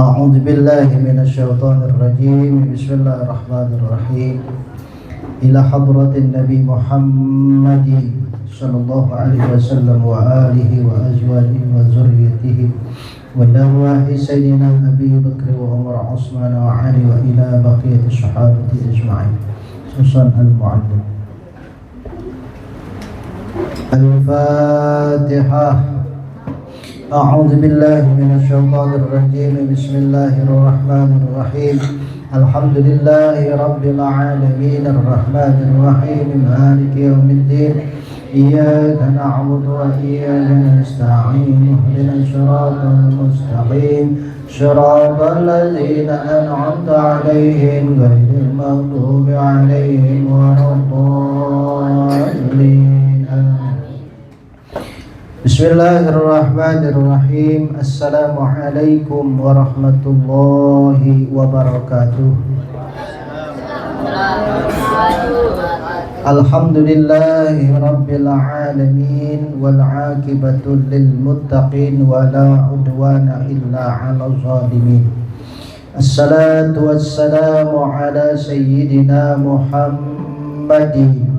أعوذ بالله من الشيطان الرجيم. بسم الله الرحمن الرحيم. إلى حضرة النبي محمد صلى الله عليه وسلم وآله وأزواجه وذريته وأرواح سيدنا أبي بكر وعمر وعثمان وعلي وإلى بقية الصحابة أجمعين. خصوصا المعلم. الفاتحة. أعوذ بالله من الشيطان الرجيم. بسم الله الرحمن الرحيم. الحمد لله رب العالمين الرحمن الرحيم مالك يوم الدين. إياك نعبد وإياك نستعين. اهدنا الصراط المستقيم صراط الذين أنعمت عليهم غير المغضوب عليهم ولا الضالين. Bismillahirrahmanirrahim. Assalamualaikum warahmatullahi wabarakatuh. Alhamdulillahi rabbil alamin wal aqibatu lil muttaqin wa la udwana illa 'alal zalimin. Assalatu wassalamu ala sayyidina Muhammadin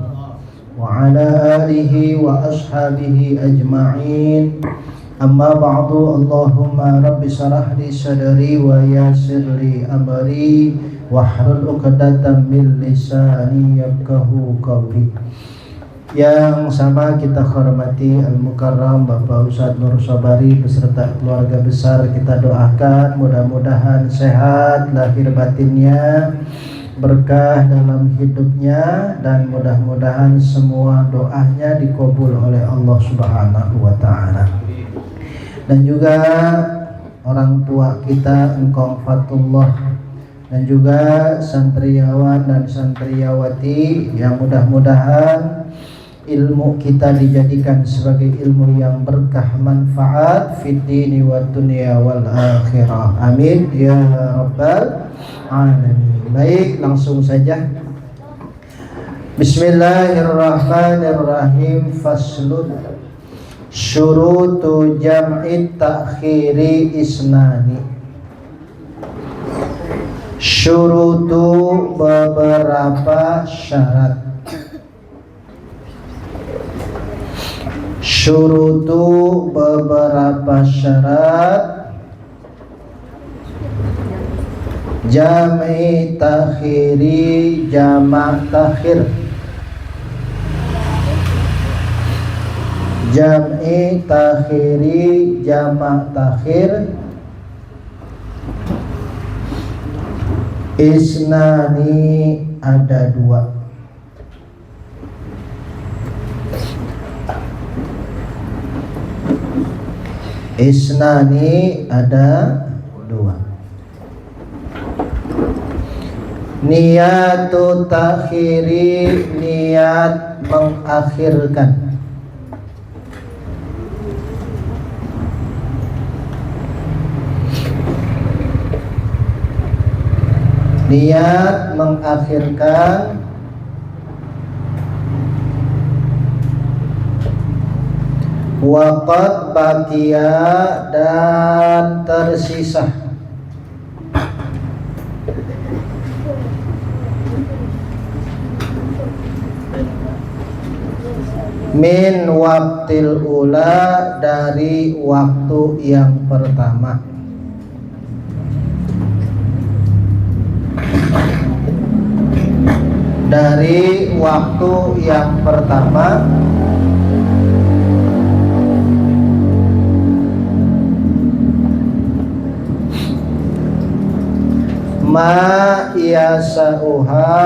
wa ala alihi wa ashabihi ajma'in. Amma ba'du. Allahumma rabbi shrah li sadri wa yassir li amri wahlul 'uqdatam min lisani yafqahu qawli. Yang sama kita hormati Al-Mukarram Bapak Ustadz Nur Sobari beserta keluarga besar, kita doakan mudah-mudahan sehat lahir batinnya, berkah dalam hidupnya, dan mudah-mudahan semua doanya dikabul oleh Allah Subhanahu wa ta'ala. Dan juga orang tua kita Engkong Fatullah, dan juga santriawan dan santriawati yang mudah-mudahan ilmu kita dijadikan sebagai ilmu yang berkah manfaat fid dini wad dunya wal akhirah. Amin ya rabbal alamin. Baik, langsung saja. Bismillahirrahmanirrahim. Faslun. Syurutu jam'i ta'khiri isnani. Syurutu beberapa syarat. Syurutu beberapa syarat jam'i takhiri, jamak takhir. Jam'i takhiri, jamak takhir. Isnani, ada dua. Isnani, ada dua. Niyatu takhiri, niat mengakhirkan. Niat mengakhirkan. Waqad baqiya, dan tersisa. Min waqtil ula, dari waktu yang pertama. Dari waktu yang pertama. Ma yasa'uha,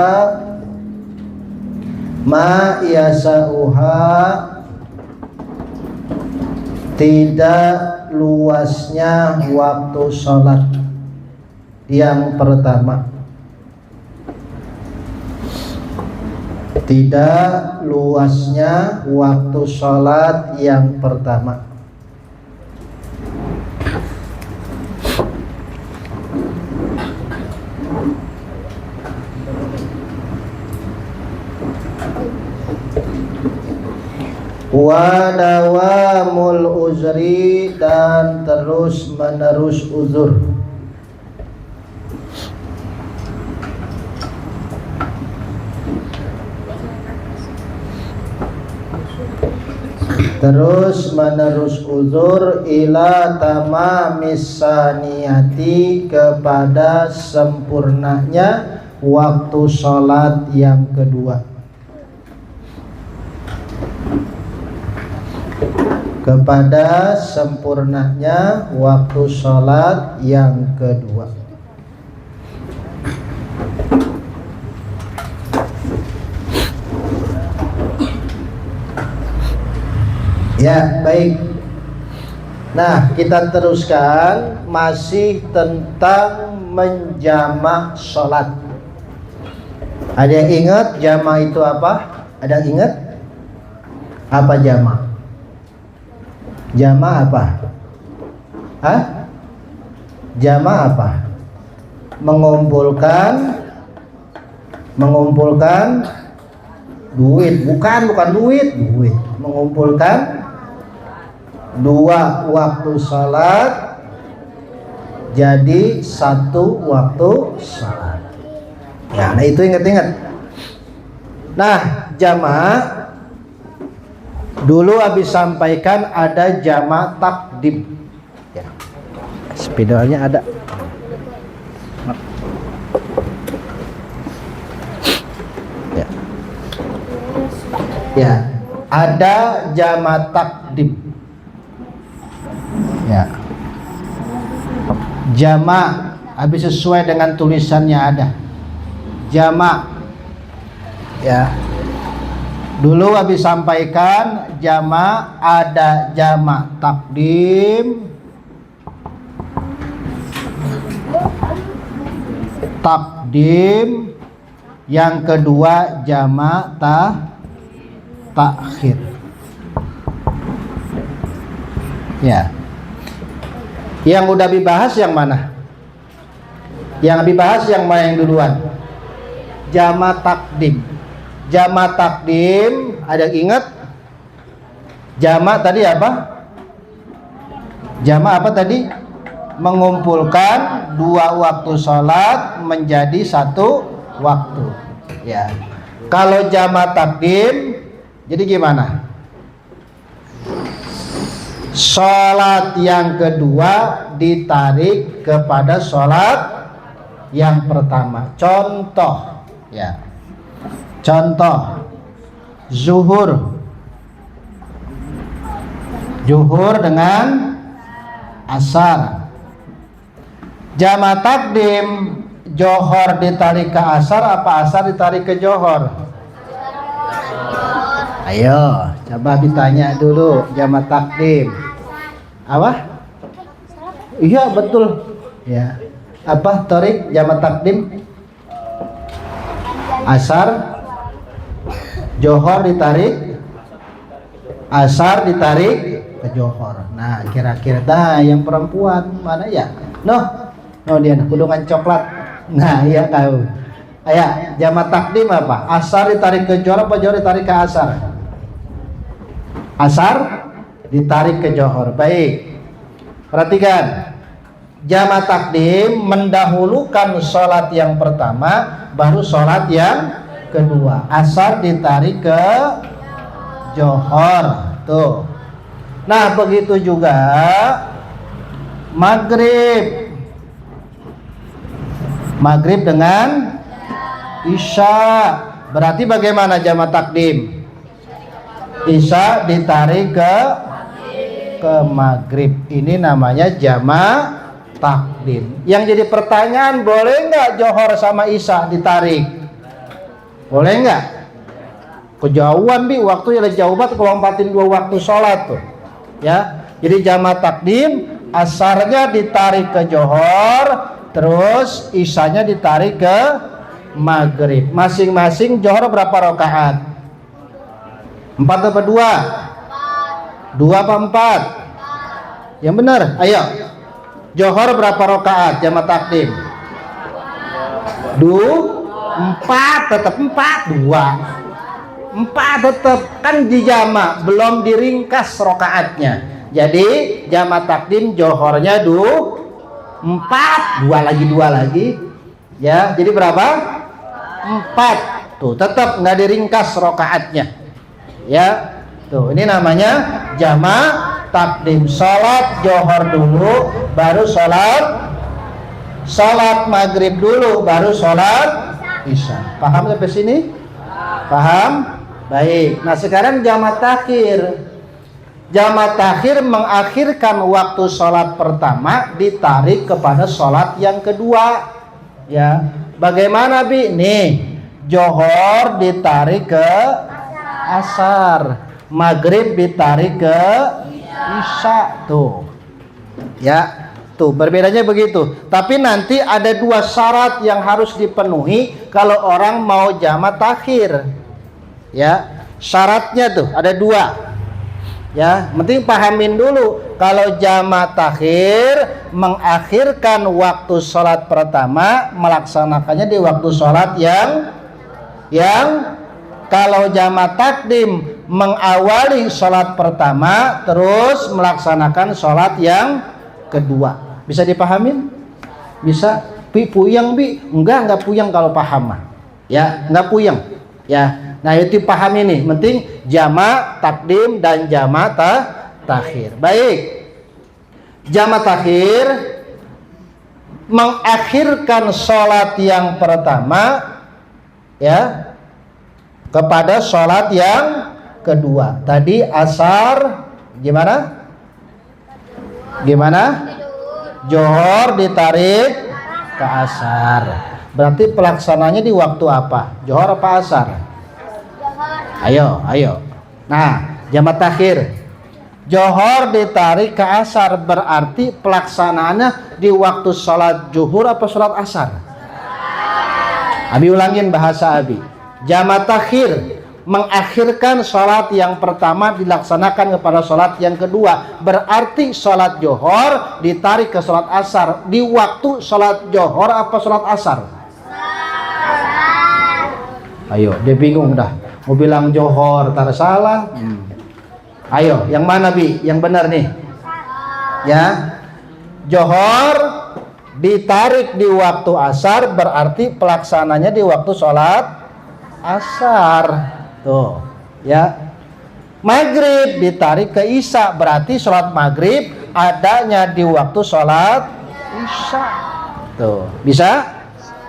tidak luasnya waktu sholat yang pertama. Tidak luasnya waktu sholat yang pertama. Wa dawamul uzri, dan terus menerus uzur. terus menerus uzur ila tamamis saniyati, kepada sempurnanya waktu sholat yang kedua. Kepada sempurnanya waktu sholat yang kedua. Ya, baik. Nah, kita teruskan masih tentang menjamak sholat. Ada yang ingat jamak itu apa? Ada yang ingat? Apa jamak? Jamak apa? Hah? Jamak apa? Mengumpulkan duit, bukan duit. Mengumpulkan dua waktu salat jadi satu waktu salat. Ya, nah itu ingat-ingat. Nah, jamak dulu habis sampaikan ada jamak takdim. Ya. Spidolnya ada. Ya. Ya, ada jamak takdim. Ya. Jamak habis sesuai dengan tulisannya ada. Jamak. Ya. Dulu habis sampaikan jamak ada jamak takdim, yang kedua jamak takhir. Ya. Yang udah dibahas yang mana? Yang dibahas yang mana yang duluan? Jamak takdim. Jamak takdim, ada yang ingat? Jamak tadi apa? Jamak apa tadi? Mengumpulkan dua waktu sholat menjadi satu waktu. Ya. Kalau jamak takdim, jadi gimana? Sholat yang kedua ditarik kepada sholat yang pertama. Contoh, ya. Contoh, zuhur dengan asar. Jamak takdim, johor ditarik ke asar apa asar ditarik ke johor? Ayo, coba ditanya dulu jamak takdim. Apa? Iya betul. Ya. Apa tarik jamak takdim? Asar, johor ditarik, asar ditarik ke johor. Nah, kira-kira yang perempuan mana ya? Dia kudungan coklat. Nah, iya tahu. Ayo, jamak takdim apa? Asar ditarik ke johor apa johor ditarik ke asar? Asar ditarik ke johor. Baik. Perhatikan. Jamak takdim mendahulukan sholat yang pertama, baru sholat yang kedua. Asar ditarik ke johor. Tuh. Nah, begitu juga maghrib. Maghrib dengan isya. Berarti bagaimana jamak takdim? Isya ditarik ke maghrib. Ini namanya jamak takdim. Yang jadi pertanyaan, boleh nggak johor sama isya ditarik? Boleh nggak? Kejauhan waktunya jauh banget kalau lompatin dua waktu sholat tuh. Ya, jadi jamak takdim asarnya ditarik ke johor, terus isyanya ditarik ke maghrib. Masing-masing johor berapa rakaat? 4 apa 2? 2 apa 4? Yang benar, ayo. Johor berapa rakaat jamak takdim? 4, tetap 4, 2. 4 tetap, kan dijamak, belum diringkas rakaatnya. Jadi jamak takdim johornya 4, 2 lagi. Ya, jadi berapa? 4. Tuh, tetap nggak diringkas rakaatnya. Ya, Tuh, ini namanya jamak takdim. Sholat johor dulu, baru sholat maghrib dulu, baru sholat isya. Paham sampai sini? Paham? Baik. Nah sekarang jamak takhir. Jamak takhir mengakhirkan waktu sholat pertama ditarik kepada sholat yang kedua. Ya, bagaimana Bi? Nih, johor ditarik ke asar, maghrib ditarik ke isya. Tuh, ya, tuh berbedanya begitu. Tapi nanti ada dua syarat yang harus dipenuhi kalau orang mau jamak takhir. Ya, syaratnya tuh ada dua. Ya, penting pahamin dulu. Kalau jamak takhir mengakhirkan waktu sholat pertama, melaksanakannya di waktu sholat yang kalau jamak takdim mengawali sholat pertama, terus melaksanakan sholat yang kedua. Bisa dipahamin? Bisa? Bi puyeng Bi? Enggak puyeng kalau paham mah. Ya, enggak puyeng. Ya. Nah itu pahami nih, penting jamak takdim dan jamak takhir. Baik, jamak takhir mengakhirkan sholat yang pertama ya kepada sholat yang kedua. Tadi asar gimana? Johor ditarik ke asar. Berarti pelaksananya di waktu apa? Johor apa asar? Ayo. Nah, jamak takhir. Johor ditarik ke asar, berarti pelaksanaannya di waktu sholat zuhur apa sholat asar? Abi ulangin bahasa Abi. Jamak takhir mengakhirkan sholat yang pertama dilaksanakan kepada sholat yang kedua. Berarti sholat johor ditarik ke sholat asar. Di waktu sholat johor apa sholat asar? Ayo, dia bingung dah. Mau bilang johor, tar salah. Ayo, yang mana Bi? Yang benar nih. Ya, johor ditarik di waktu asar, berarti pelaksananya di waktu sholat asar. Tuh, ya. Maghrib ditarik ke isya, berarti sholat maghrib adanya di waktu sholat isya. Tuh, bisa?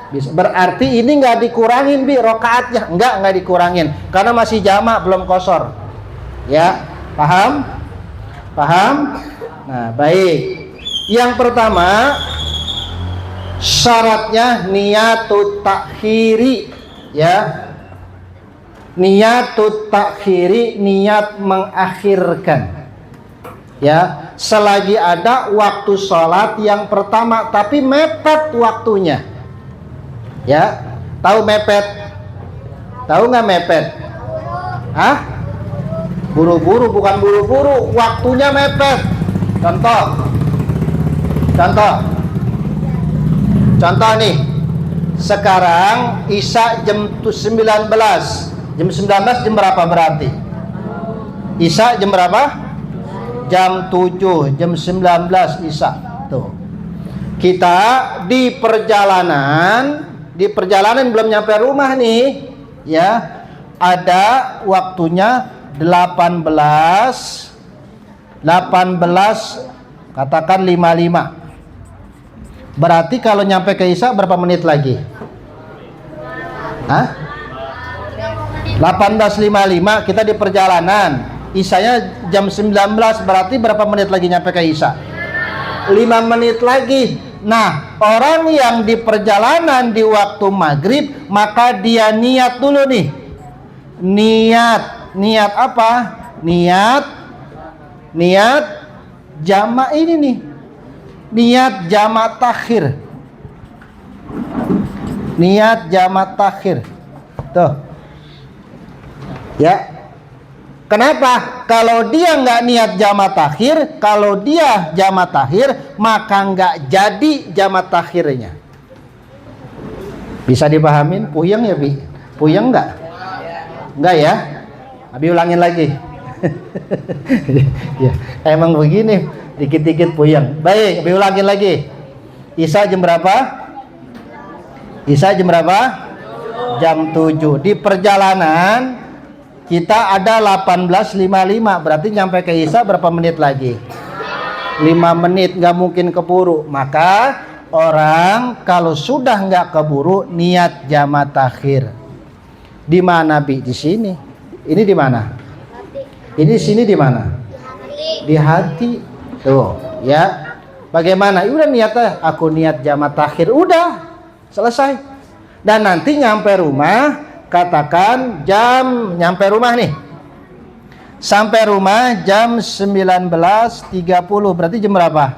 Bisa. Berarti ini nggak dikurangin Bi rokaatnya, nggak dikurangin karena masih jamak belum qashar. Ya, paham? Nah, baik. Yang pertama syaratnya niyatut takhiri, ya. Niyatut takhiri, niat mengakhirkan. Ya, selagi ada waktu sholat yang pertama tapi mepet waktunya. Ya, tahu mepet? Tahu nggak mepet? Hah? Buru-buru, bukan buru-buru, waktunya mepet. Contoh nih. Sekarang isya jam 19. Jam 19 jam berapa berarti? Isya jam berapa? Jam 7, jam 19 isya. Tuh. Kita di perjalanan belum nyampe rumah nih, ya. Ada waktunya 18 katakan 55. Berarti kalau nyampe ke isya berapa menit lagi? Hah? 18.55 kita di perjalanan. Isyanya jam 19, berarti berapa menit lagi nyampe ke isya? 5 menit lagi. Nah, orang yang di perjalanan di waktu maghrib, maka dia niat dulu nih. Niat apa? Niat jamak ini nih. Niat jamak takhir. Niat jamak takhir. Tuh. Ya. Kenapa? Kalau dia nggak niat jamak takhir, kalau dia jamak takhir, maka nggak jadi jamak takhirnya. Bisa dipahamin? Puyeng ya Bi? Puyeng nggak? Nggak ya? Abi ulangin lagi. Ya, emang begini, dikit-dikit puyeng. Baik, Abi ulangin lagi. Isya jam berapa? Isya jam berapa? Jam 7. Di perjalanan Kita ada 18.55, berarti nyampe ke Isya berapa menit lagi? 5 menit, nggak mungkin keburu. Maka orang kalau sudah nggak keburu niat jama takhir. Di mana Bi? Di sini. Ini di mana? Ini sini di mana? Di hati. Tuh, ya. Bagaimana? Udah niatnya, aku niat jama takhir, udah selesai. Dan nanti nyampe rumah, katakan nyampe rumah nih. Sampai rumah jam 19.30, berarti jam berapa?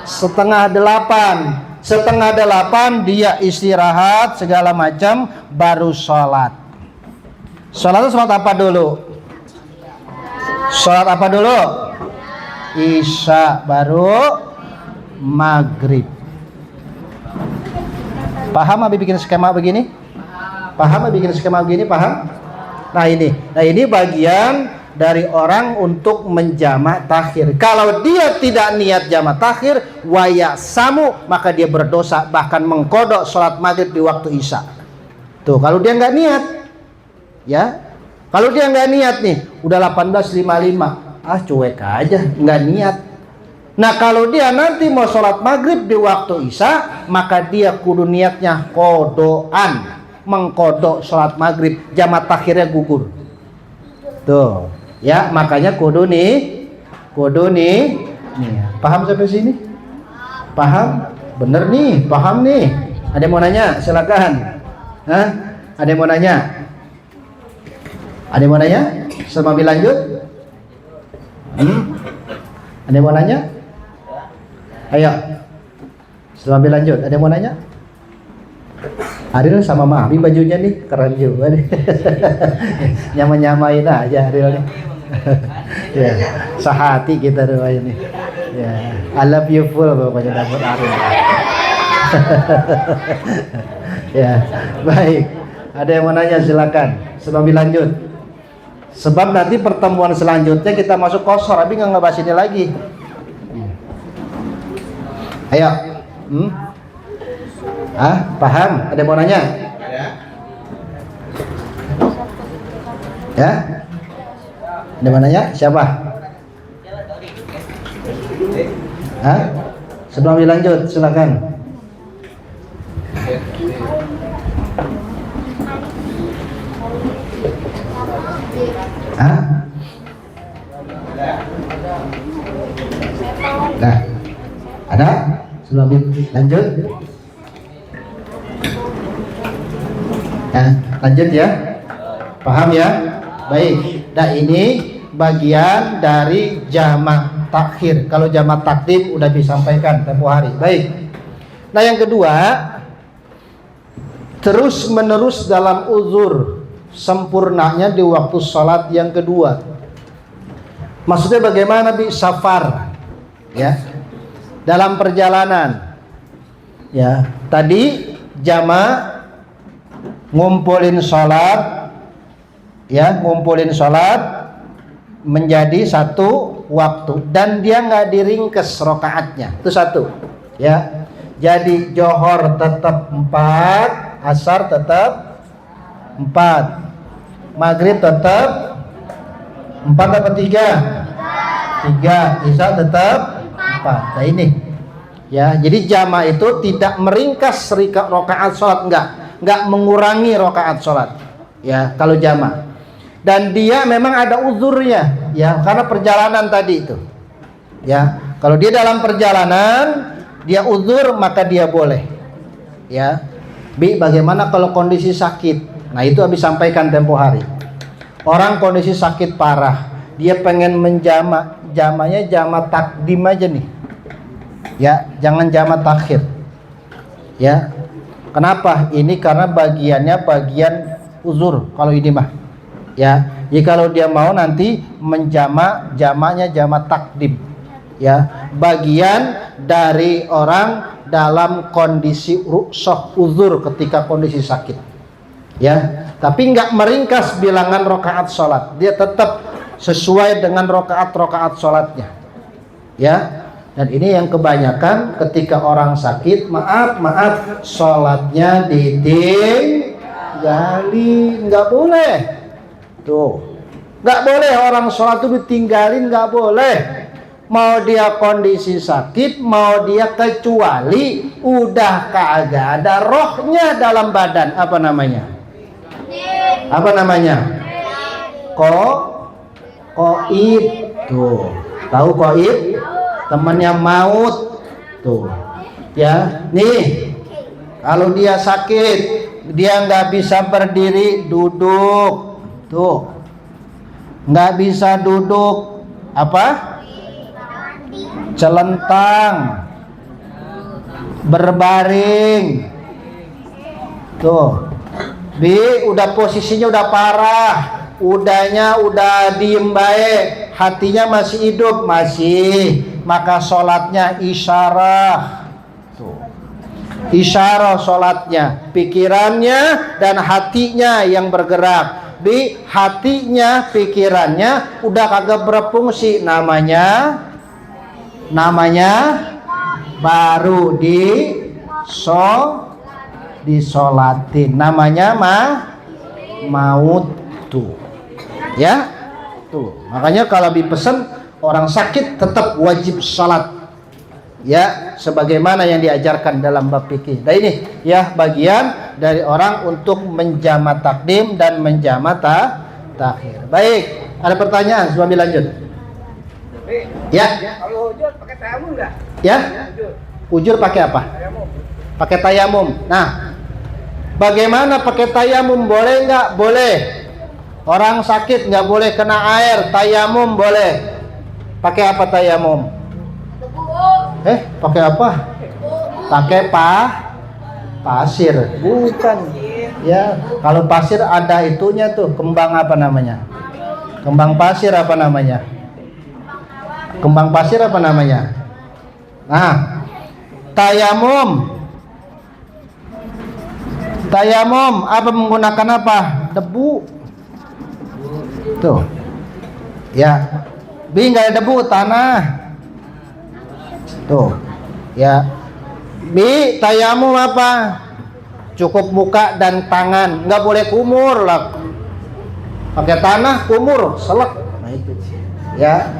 Setengah 8. Setengah 8 dia istirahat segala macam, baru sholat. Sholat apa dulu? Sholat apa dulu? Isya, baru maghrib. Paham Abi bikin skema begini? Paham Abi bikin skema begini? Paham? Nah ini bagian dari orang untuk menjamak takhir. Kalau dia tidak niat jamak takhir, samu, maka dia berdosa, bahkan mengkodok sholat maghrib di waktu isya. Tuh, kalau dia nggak niat, ya, kalau dia nggak niat nih, udah 18.55, cuek aja, nggak niat. Nah, kalau dia nanti mau sholat maghrib di waktu isya, maka dia kudu niatnya kodoan, mengkodok sholat maghrib, jamak takhirnya gugur. Tuh, ya, makanya kudu nih. Paham sampai sini? Paham? Bener nih, paham nih. Ada yang mau nanya? Silakan. Ada yang mau nanya? Ada yang mau nanya? Sambil lanjut? Ada yang mau nanya? Ayo. Sambil lanjut. Ada yang mau nanya? Ariel sama Mami bajunya nih keren juga nih. Nyamain aja Ariel nih. Ya, sehati kita doa ini. Ya, I love you full pokoknya dapat Ariel. Ya, baik. Ada yang mau nanya silakan. Sambil lanjut. Sebab nanti pertemuan selanjutnya kita masuk kosor, tapi nggak ngebahas ini lagi. Ayo. Paham? Ada yang mau nanya? Ya? Ada yang mau nanya? Siapa? Sebelum dilanjut, silakan. Nah, ada? Sebelum dilanjut? Lanjut ya. Paham ya? Baik. Nah, ini bagian dari jamak takhir. Kalau jamak takdim udah disampaikan tempo hari. Baik. Nah, yang kedua, terus menerus dalam uzur, sempurnanya di waktu sholat yang kedua. Maksudnya bagaimana safar? Ya. Dalam perjalanan. Ya, tadi jamak ngumpulin sholat, ya, ngumpulin sholat menjadi satu waktu, dan dia nggak diringkes rokaatnya, itu satu, ya. Jadi johor tetap 4, asar tetap 4, maghrib tetap 4 atau 3, isya tetap 4. Nah ini, ya, jadi jama itu tidak meringkas rokaat sholat, nggak mengurangi rokaat sholat, ya, kalau jama. Dan dia memang ada uzurnya, ya, karena perjalanan tadi itu, ya. Kalau dia dalam perjalanan dia uzur, maka dia boleh, ya. Bagaimana kalau kondisi sakit? Nah, itu habis sampaikan tempo hari. Orang kondisi sakit parah, dia pengen jamanya jama takdim aja nih, ya, jangan jama takhir, ya. Kenapa? Ini karena bagiannya bagian uzur kalau ini mah, ya. Jadi kalau dia mau nanti jamanya jama takdim, ya, bagian dari orang dalam kondisi rukshoh uzur ketika kondisi sakit, ya. Tapi nggak meringkas bilangan rokaat sholat, dia tetap sesuai dengan rokaat sholatnya, ya. Dan ini yang kebanyakan ketika orang sakit, maaf, sholatnya tinggalin, nggak boleh. Tuh, nggak boleh orang sholat itu ditinggalin, nggak boleh. Mau dia kondisi sakit, mau dia kecuali udah kagak ada rohnya dalam badan. Apa namanya? Apa namanya? Koib. Tuh, tahu koib? Temannya maut. Tuh, ya, nih. Kalau dia sakit, dia nggak bisa berdiri, duduk. Tuh, nggak bisa duduk. Apa? Celentang, berbaring. Tuh, udah posisinya udah parah, udahnya udah diem baik, hatinya masih hidup, masih, maka sholatnya isyarah. Tuh, isyarah sholatnya, pikirannya dan hatinya yang bergerak. Di hatinya, pikirannya udah kagak berfungsi, namanya baru disolatin, namanya maut. Tuh, ya, tuh, makanya kalau dipesan orang sakit tetap wajib salat, ya, sebagaimana yang diajarkan dalam bab fikih. Nah ini ya bagian dari orang untuk menjama takdim dan menjama takhir. Baik, ada pertanyaan sebelum lanjut? Ya. Kalau ujur pakai tayamum enggak? Ya. Ujur pakai apa? Pakai tayamum. Nah, bagaimana pakai tayamum, boleh nggak? Boleh. Orang sakit nggak boleh kena air, tayamum boleh. Pakai apa tayamum? Pakai apa? Pakai pasir. Bukan. Ya, kalau pasir ada itunya tuh, kembang apa namanya? Kembang pasir apa namanya? Kembang pasir apa namanya? Nah, tayamum apa, menggunakan apa? Debu. Tuh, ya, nggak ada debu, tanah. Tuh, ya, tayamum apa? Cukup muka dan tangan, nggak boleh kumur lah. Pakai tanah kumur, selek. Nah itu, ya.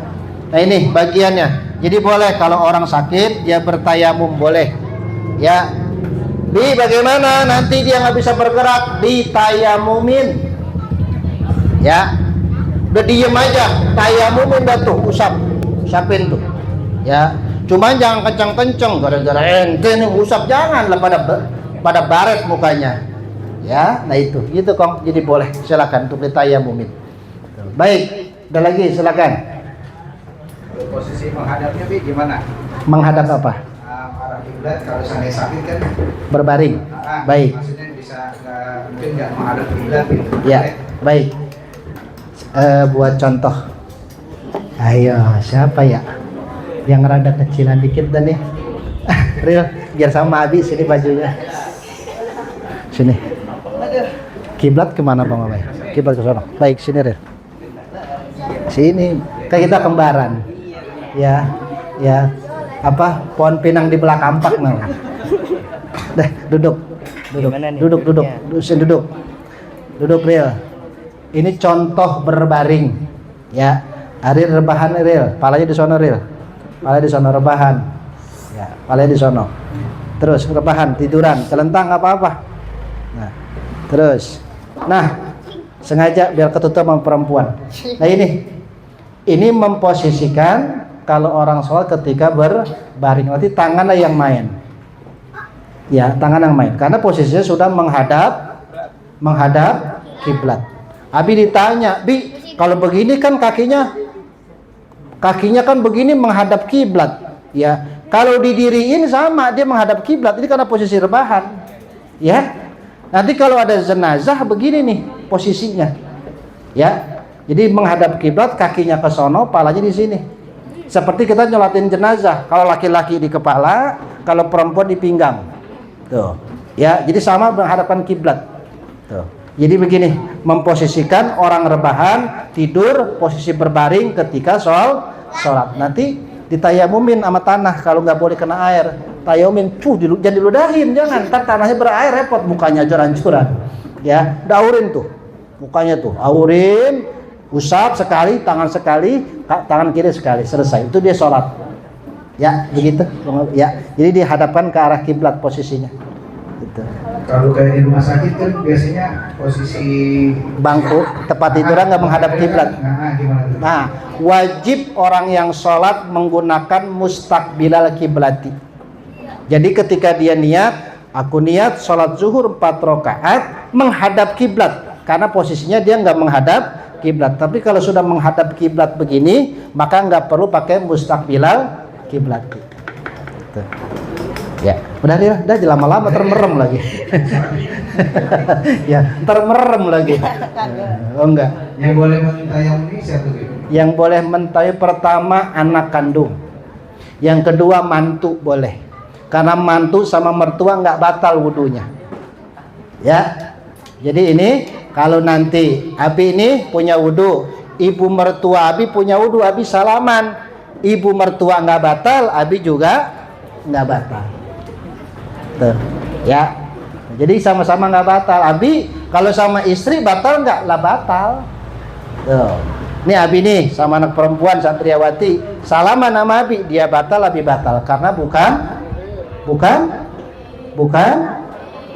Nah ini bagiannya. Jadi boleh kalau orang sakit dia bertayamum, boleh. Ya. Bagaimana nanti dia nggak bisa bergerak, ditayamumin. Ya. Udah diem aja, tayamumin dah tuh, usapin tuh. Ya. Cuman jangan kenceng-kenceng, gara-gara ente nih usap, jangan lah pada baret mukanya. Ya, nah itu kong. Jadi boleh, silakan untuk ditayamumin. Baik, ada lagi silakan. Posisi menghadapnya gimana? Menghadap apa? Arah kiblat kalau seandainya sakit kan berbaring. Baik. Maksudnya bisa mungkin nggak menghadap kiblat gitu. Ya, baik. Buat contoh. Ayo, siapa ya? Yang rada kecilan dikit dan nih. Real, biar sama Abi, sini bajunya. Sini. Kiblat kemana Bang Amai? Kiblat ke sana. Baik, sini Real. Sini. Kayak kita kembaran. Ya, apa, pohon pinang di belah kampak namanya. Duduk Real. Ini contoh berbaring, ya. Ariel rebahan Real, palanya di sono Real, palanya di sono rebahan, ya, palanya di sono. Terus rebahan, tiduran, celentang apa-apa. Nah, terus, sengaja biar ketutup sama perempuan. Nah ini memposisikan. Kalau orang sholat ketika berbaring, nanti tangannya yang main. Ya, tangan yang main. Karena posisinya sudah menghadap kiblat. Abi ditanya, kalau begini kan kakinya kan begini menghadap kiblat. Ya, kalau didiriin sama dia menghadap kiblat. Ini karena posisi rebahan. Ya, nanti kalau ada jenazah begini nih posisinya. Ya, jadi menghadap kiblat, kakinya ke sono, palanya di sini. Seperti kita nyolatin jenazah, kalau laki-laki di kepala, kalau perempuan di pinggang. Tuh. Ya, jadi sama menghadapkan kiblat. Tuh. Jadi begini, memposisikan orang rebahan, tidur, posisi berbaring ketika sholat. Nanti ditayamumin sama tanah, kalau nggak boleh kena air. Tayamumin, jangan diludahin, jangan. Ntar tanahnya berair repot, mukanya hancur-hancuran. Ya, udah aurin tuh. Mukanya tuh, aurin, usap sekali, tangan sekali, tangan kiri sekali, selesai. Itu dia sholat. Ya, begitu. Ya, jadi dihadapkan ke arah kiblat posisinya. Gitu. Kalau kayak di rumah sakit kan biasanya posisi Bangku tempat tiduran nggak menghadap kiblat. Gimana tuh? Nah, wajib orang yang sholat menggunakan mustaqbilal kiblati. Jadi ketika dia niat, aku niat sholat zuhur 4 rakaat menghadap kiblat, karena posisinya dia nggak menghadap kiblat. Tapi kalau sudah menghadap kiblat begini, maka nggak perlu pakai mustaqbilal kiblat. Tuh. Ya, udah lama-lama termerem lagi. Ya, termerem lagi. Oh enggak. Yang boleh mentayamum ini siapa tuh? Yang boleh mentayamum pertama anak kandung. Yang kedua mantu boleh. Karena mantu sama mertua nggak batal wudunya. Ya. Jadi ini kalau nanti Abi ini punya wudu, ibu mertua Abi punya wudu, Abi salaman. Ibu mertua nggak batal, Abi juga nggak batal. Tuh, ya. Jadi sama-sama nggak batal. Abi kalau sama istri batal nggak? Lah batal. Tuh. Ini Abi nih sama anak perempuan santriawati salaman sama Abi, dia batal, Abi batal karena bukan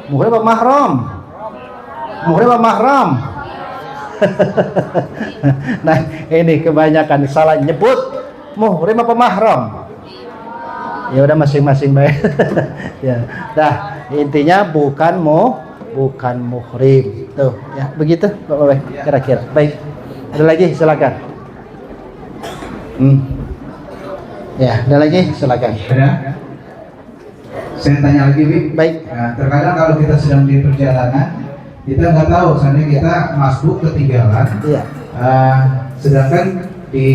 muhrim apa mahram. Muhrim apa mahram. Nah, ini kebanyakan salah nyebut muhrim apa mahram. Ya udah masing-masing baik. Ya, dah intinya bukan muhrim. Tuh, ya begitu Bapak kira-kira. Baik. Ada lagi silakan. Ya, ada lagi silakan. Ada? Saya tanya lagi, Wi. Baik. Nah, terkadang kalau kita sedang di perjalanan, kita nggak tahu, seandainya kita masbuk ketinggalan. Iya. Sedangkan di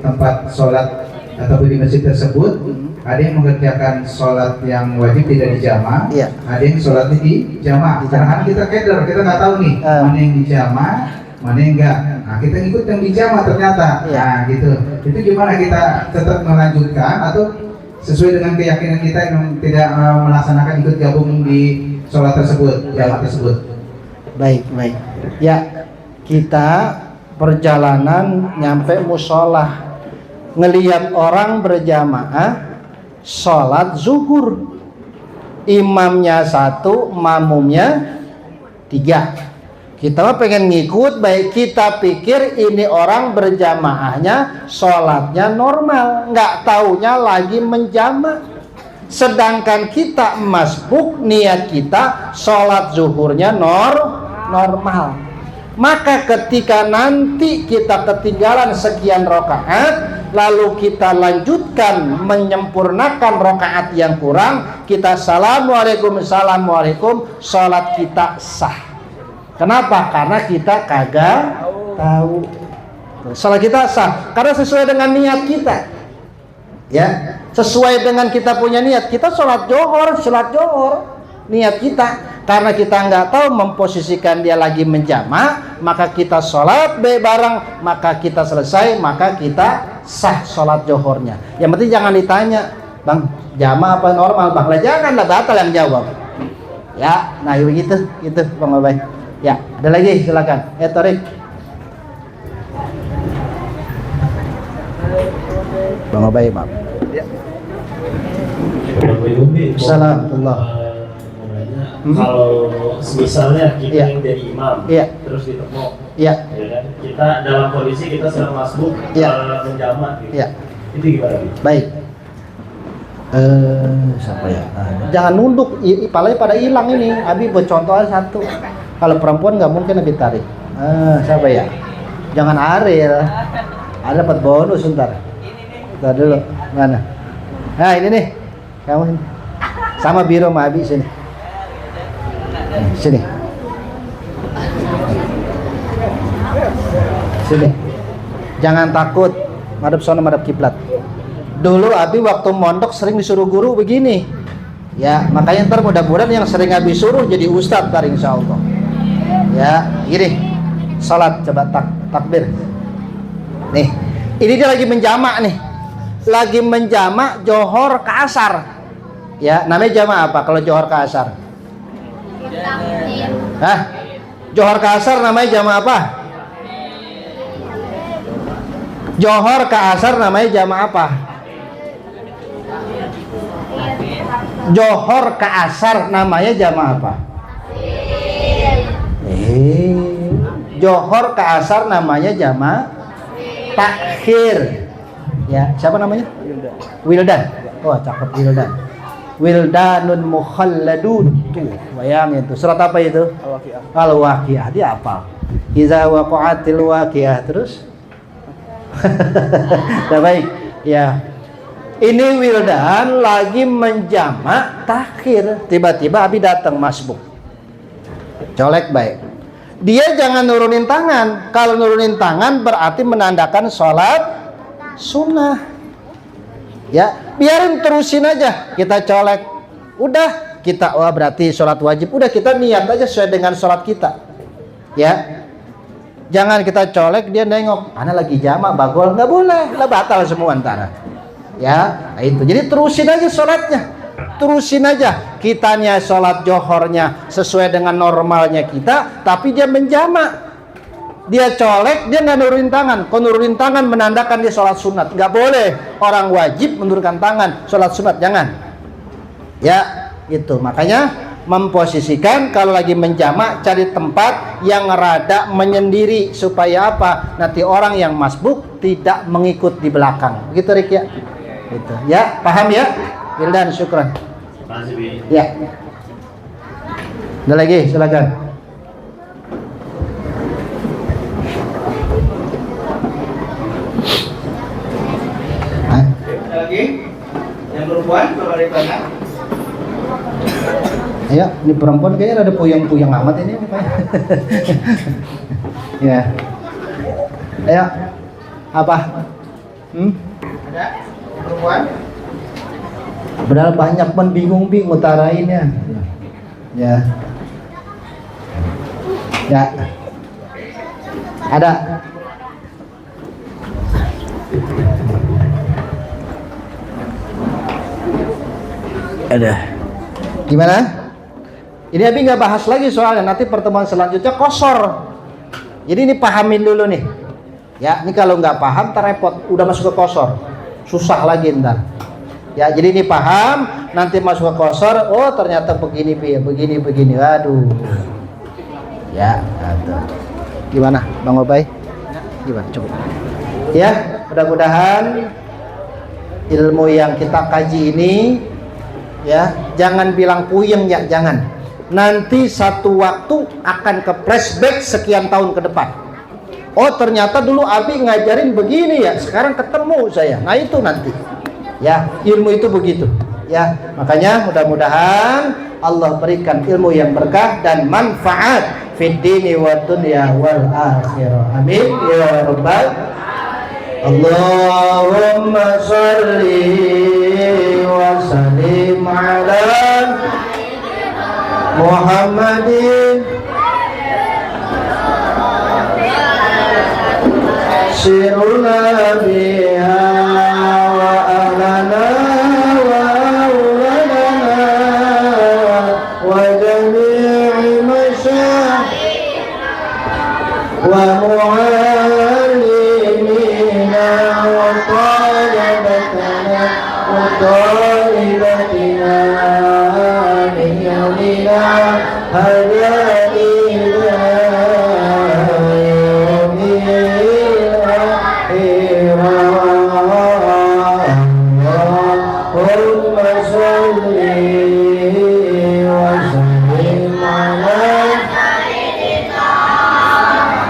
tempat sholat ataupun di masjid tersebut, ada yang mengerjakan sholat yang wajib tidak dijama, iya. Ada yang sholatnya di jama. Karena kita keder, kita nggak tahu nih mana yang dijama, mana yang enggak. Nah, kita ikut yang dijama ternyata. Iya. Nah, gitu. Itu gimana kita tetap melanjutkan atau sesuai dengan keyakinan kita yang tidak melaksanakan ikut gabung di sholat tersebut, jamaah tersebut? Baik. Ya, kita perjalanan nyampe musola, ngelihat orang berjamaah sholat zuhur, imamnya 1, makmumnya 3. Kita mah pengen ngikut, baik kita pikir ini orang berjamaahnya sholatnya normal, nggak taunya lagi menjama. Sedangkan kita masbuk, niat kita sholat zuhurnya normal. Maka ketika nanti kita ketinggalan sekian rakaat, lalu kita lanjutkan menyempurnakan rakaat yang kurang, kita assalamualaikum, sholat kita sah. Kenapa? Karena kita kagak tahu. Sholat kita sah karena sesuai dengan niat kita. Ya, sesuai dengan kita punya niat. Kita sholat johor, niat kita. Karena kita nggak tahu memposisikan dia lagi menjama, maka kita sholat bareng, maka kita selesai, maka kita sah sholat johornya. Yang penting jangan ditanya, Bang, jama apa normal, Bang? Lah janganlah, batal yang jawab. Ya, nah begitu, gitu Bang Obay. Ya, ada lagi silakan. Torik. Bang Obay, maaf. Ya. Assalamualaikum. Kalau misalnya kita yang dari imam, terus ditemu, ya kan? Kita dalam kondisi kita sedang masbuk, menjamak, gitu. Itu gimana? Baik. Siapa ya? Jangan nunduk, palanya pada hilang ini. Abi buat contoh satu. Kalau perempuan nggak mungkin Abi tarik. Siapa ya? Jangan Ariel. Ada dapat bonus ntar. Ntar dulu. Mana? Nah ini nih. Kamu ini. Sama biro sama Abi sini. Sini. Jangan takut. Madep sono, madep kiblat. Dulu Abi waktu mondok sering disuruh guru begini. Ya, makanya ntar mudah-mudahan yang sering Abi suruh jadi ustadz ntar insyaallah. Ya, gini. Salat coba takbir. Nih, ini dia lagi menjamak nih. Lagi menjamak johor ke asar. Ya, namanya jamak apa kalau johor ke asar? Hah? Johor ke asar namanya jamaah apa? Johor ke asar namanya jamaah apa? Johor ke asar namanya jamaah apa? Johor ke asar namanya jamaah takhir. Ya, siapa namanya? Wildan. Oh, cakep Wildan. Wildanun mukhalladun. Tuh, bayangin tuh. Surat apa itu? Al-Waqiah. Dia apa? Iza waqa'atil waqiah. Terus? Nah, baik. Ya. Ini Wildan lagi menjamak takhir. Tiba-tiba Abi datang masbuk. Colek baik. Dia jangan nurunin tangan. Kalau nurunin tangan berarti menandakan sholat sunnah. Ya, biarin terusin aja. Kita colek. Udah, kita berarti sholat wajib. Udah, kita niat aja sesuai dengan sholat kita. Ya. Jangan kita colek dia nengok. Ana lagi jamak bagol, nggak boleh. Lah batal semua antara. Ya, itu. Jadi terusin aja sholatnya. Terusin aja. Kitanya sholat johornya sesuai dengan normalnya kita, tapi dia menjamak. Dia colek, dia nggak nurunin tangan. Kalau nurunin tangan menandakan dia sholat sunat. Nggak boleh. Orang wajib menurunkan tangan. Sholat sunat, jangan. Ya, itu. Makanya memposisikan kalau lagi menjamak, cari tempat yang rada menyendiri. Supaya apa? Nanti orang yang masbuk tidak mengikut di belakang. Begitu Rik ya? Gitu. Ya, paham ya? Wildan, syukran. Terima kasih, Bi. Ya. Ada lagi, silakan. Lagi yang perempuan kalau dari tangan. Ya, ini perempuan kayaknya ada puyeng-puyeng amat ini mukanya. Ya. Ayo. Apa? Ada perempuan? Padahal banyak pun bingung-bingung utarainnya. Ya. Ya. Ada. Ada. Gimana? Ini Abi nggak bahas lagi soalnya nanti pertemuan selanjutnya kosor. Jadi ini pahamin dulu nih. Ya, ini kalau nggak paham terrepot, udah masuk ke kosor, susah lagi ntar. Ya, jadi ini paham, nanti masuk ke kosor, oh ternyata begini, begini. Aduh. Ya, aduh. Gimana, Bang Obay? Gimana? Coba. Ya, mudah-mudahan ilmu yang kita kaji ini, ya, jangan bilang puyeng ya, jangan. Nanti satu waktu akan ke flashback sekian tahun ke depan. Oh ternyata dulu Abi ngajarin begini ya, sekarang ketemu saya. Nah itu nanti. Ya, ilmu itu begitu. Ya, makanya mudah-mudahan Allah berikan ilmu yang berkah dan manfaat fid dini wa dunya wal akhirah. Amin ya rabbal. Allahumma sholli wa sallim ala Muhammadin sirul nabiya wa ahlana wa auladana wa jami'i masyayikh wa muallimina wa talabatana wa talibatina min yawmina hadha ila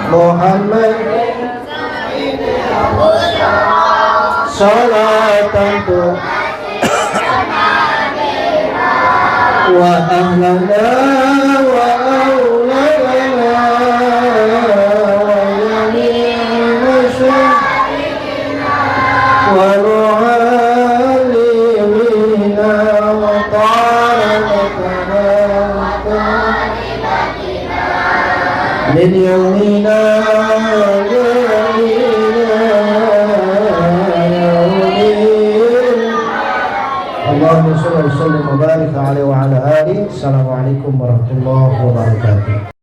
Muhammad salatan tu wa ahlana wa auladana wa yamin masyayikina wa ruhalimina wa tarabatana wa talibatina min yawmina Allahumma shalli wa sallim wa barik alaihi wa ala alihi. Assalamualaikum warahmatullahi wabarakatuh.